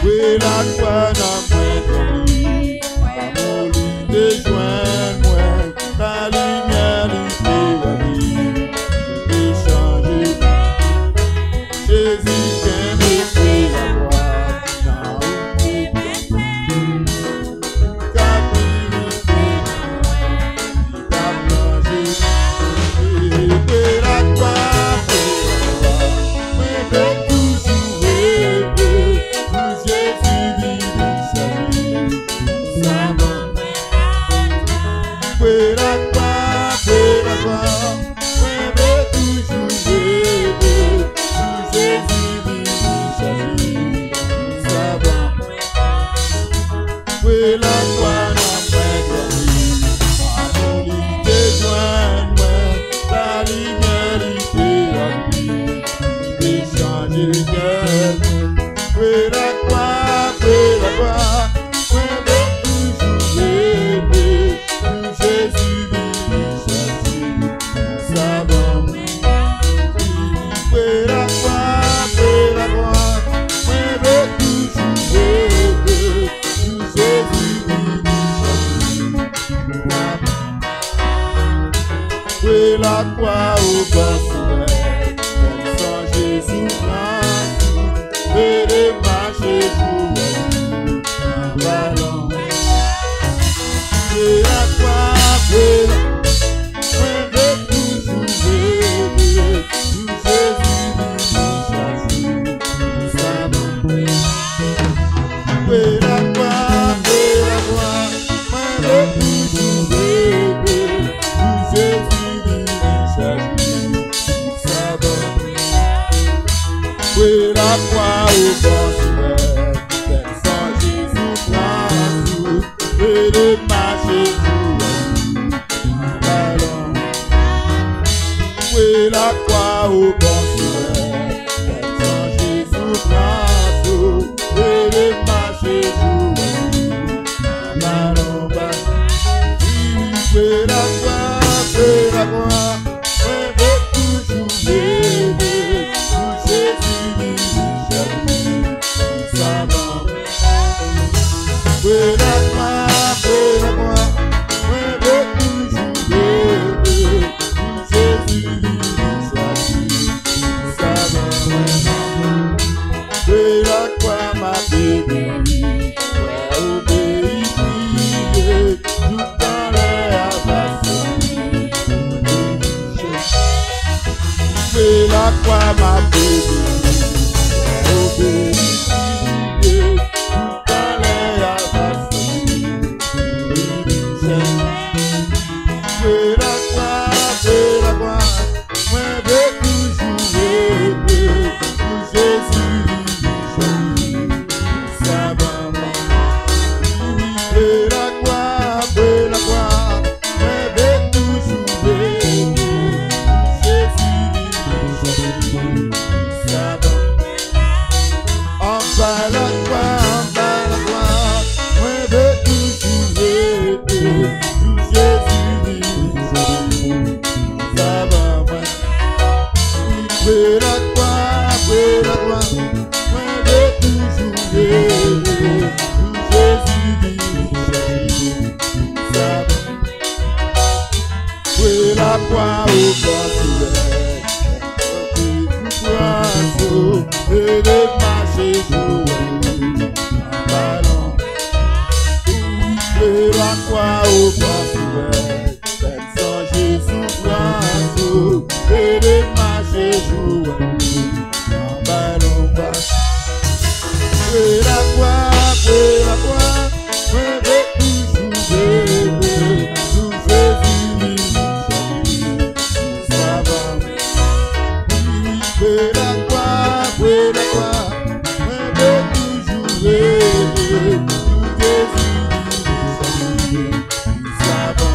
Oui, la croix n'a point dormi. L'amour lui déjoint moi. La lumière lui fait changer. Jésus vient me faire la gloire. La croix au bord sans Jésus et les marcher pour un ballon. Et la croix, on veut toujours Jésus, ça va. Et la croix, on veut toujours Jésus. Oui, la croix au bord sans Jésus Christ et de marcher pour un ballon. Oui, la croix au bord sans Jésus Christ et de marcher pour un ballon. Oui, la croix, la croix m'a béni, obéi, dans les avances. La croix, moi veux toujours aimer, pour Jésus, ça va. La croix, moi veux toujours aimer, ça va. En bas la croix, moi veux toujours aimer, pour Jésus, ça va. Oui, la croix, moi veux toujours aimer, pour Jésus, ça va. Oui, la croix au bord et de marcher pour un ballon. Et la croix au bord sans Jésus Christ et de marcher pour un ballon. Et la croix, moi veux toujours aimer, pour Jésus, ça va. Et la croix, moi veux toujours aimer, pour Jésus, ça va.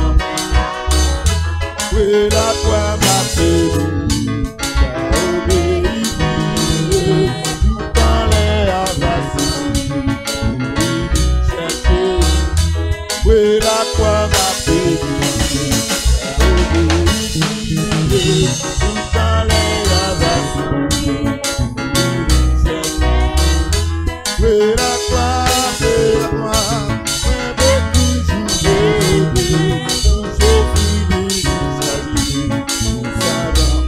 Oui, la croix m'a béni, m'a obéi, tout dans les avances. croix, c'est la croix. On veut toujours aimer. Pour Jésus, nous savons.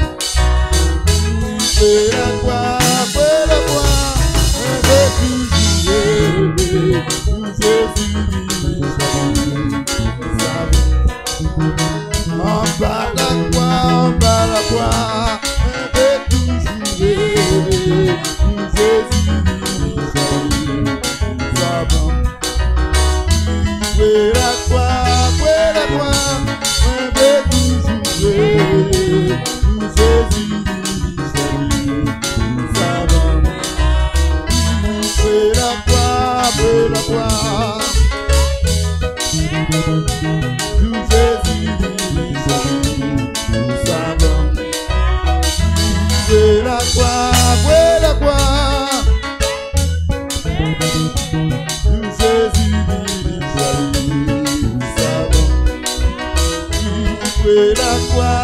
C'est la croix, c'est la croix. On veut toujours aimer. Pour Jésus, nous savons. En bas la croix, on veut toujours aimer. Pour Jésus, nous savons. C'est la croix, on veut toujours aimer. Pour Jésus, nous savons. C'est la croix, nous Jésus, nous savons. C'est la croix, nous Jésus, nous savons. C'est la croix,